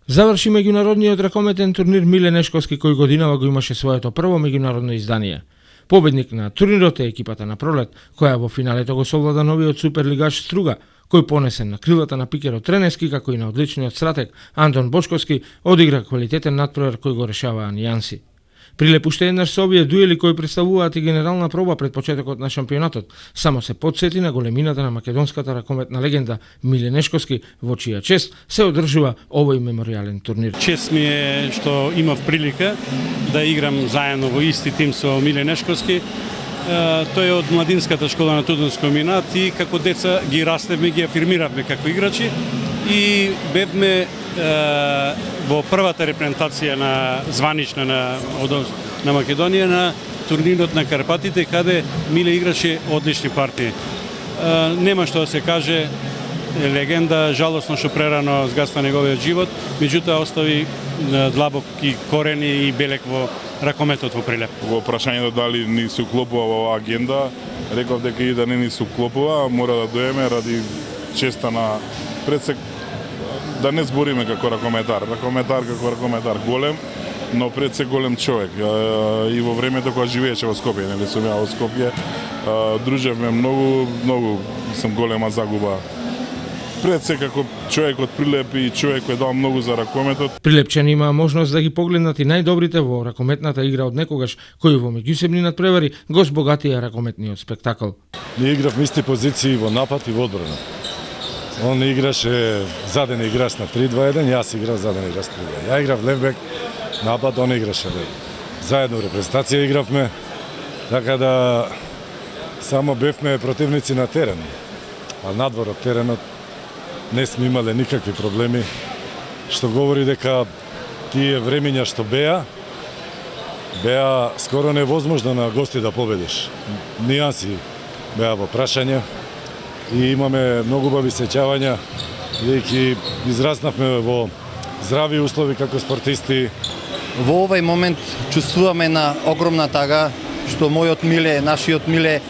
Заврши меѓународниот ракометен турнир Миле Нешковски, кој годинава го имаше своето прво меѓународно издание. Победник на турнирот е екипата на Пролет, која во финалето го совлада новиот суперлигаш Струга, кој понесен на крилата на пикерот Тренески, како и на одличниот стратег Антон Бошковски, одигра квалитетен надпревар кој го решаваа нијанси. Прилеп уште еднаш со овие дуели кои представуваат и генерална проба пред почетокот на шампионатот, само се потсети на големината на македонската ракометна легенда Миле Нешковски, во чија чест се одржува овој меморијален турнир. Чест ми е што имав прилика да играм заедно во исти тим со Миле Нешковски. Тој е од младинската школа на Тудунско минат и како деца ги растевме, ги афирмиравме како играчи и бевме во првата репрезентација на званична на Македонија на турнирот на Карпатите, каде Миле играше одлични партии. Нема што да се каже, легенда, жалосно што прерано згаста неговиот живот, меѓутоа остави длабоки корени и белек во ракометот во Прилеп. Во прашањето дали ни се уклопува во оваа агенда, реков дека и да не ни се уклопува, мора да доеме ради честа на предсек, да не збориме како ракометар како ракометар голем, но пред се голем човек. И во времето кога живееше во Скопје, нели сум ја во Скопје, дружевме многу сум голема загуба. Пред се како човек од Прилеп и човек кој дал многу за ракометот. Прилепчани имаа можност да ги погледнат и најдобрите во ракометната игра од некогаш, кои во меѓусебни надпревари го збогатија ракометниот спектакл. Ние игравме исти позиции во напад и во одбрана. Он играше заден играч на 3-2-1, јас играв заден играч 3-2. Ја играв левбек, напад, он играше лев. Заедно репрезентација игравме, така да само бевме противници на терен. А надвор од теренот не сме имале никакви проблеми, што говори дека тие времиња што беа скоро невозможно на гости да победиш. Нијанси беа во прашање и имаме многу убави сеќавања, бидејќи израснавме во здрави услови како спортисти. Во овој момент чувствуваме на огромна тага што мојот Миле, нашиот Миле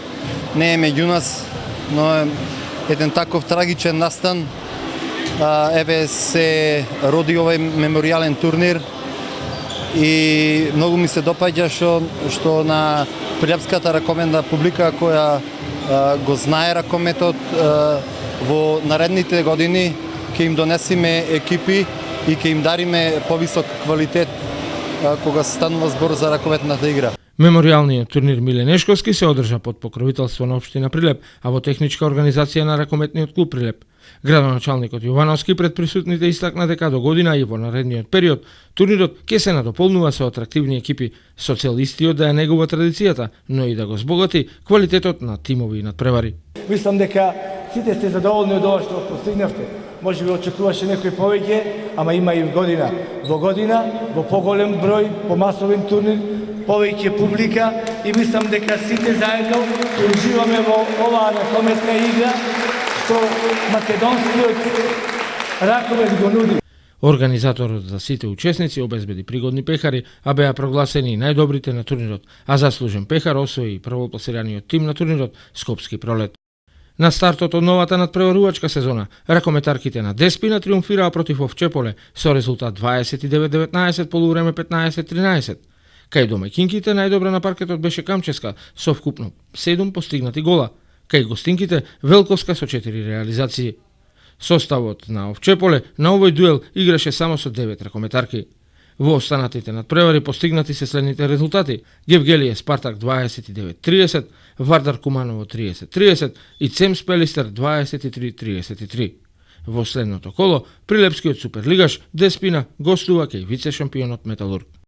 не е меѓу нас, но е еден таков трагичен настан. Еве се роди овој меморијален турнир и многу ми се допаѓа што на прилепската ракометна публика која го знае ракометот, во наредните години ќе им донесеме екипи и ќе им дариме повисок квалитет кога се станува збор за ракометната игра. Меморијалниот турнир Миле Нешковски се одржа под покровителство на општина Прилеп, а во техничка организација на ракометниот клуб Прилеп. Градоначалникот Јовановски пред присутните истакна дека до година и во наредниот период турнирот ќе се надополнува со атрактивни екипи со цел истиот да е негова традицијата, но и да го збогати квалитетот на тимови и надпревари. Мислам дека сите сте задоволни од ова што постигнавте. Може би очекуваше некој повеќе, ама има и во година, во поголем број, по масовен турнир, повеќе публика и мислам дека сите заедно уживаме во оваа ракометна игра што македонскиот ракомет го нуди. Организаторот за сите учесници обезбеди пригодни пехари, а беа прогласени и најдобрите на турнирот, а заслужен пехар освои првопласираниот тим на турнирот Скопски Пролет. На стартот од новата надпреварувачка сезона, ракометарките на Деспина триумфираа против Овчеполе со резултат 29-19, полувреме 15-13. Кај домаќинките најдобра на паркетот беше Камческа со вкупно 7 постигнати гола. Кај гостинките Велковска со 4 реализации. Составот на Овчеполе на овој дуел играше само со 9 ракометарки. Во останатите надпревари постигнати се следните резултати: Гевгелие Спартак 29-30, Вардар Куманово 30-30 и Цемс Пелистер 23-33. Во следното коло Прилепскиот суперлигаш Деспина гостува кај вице шампионот Металург.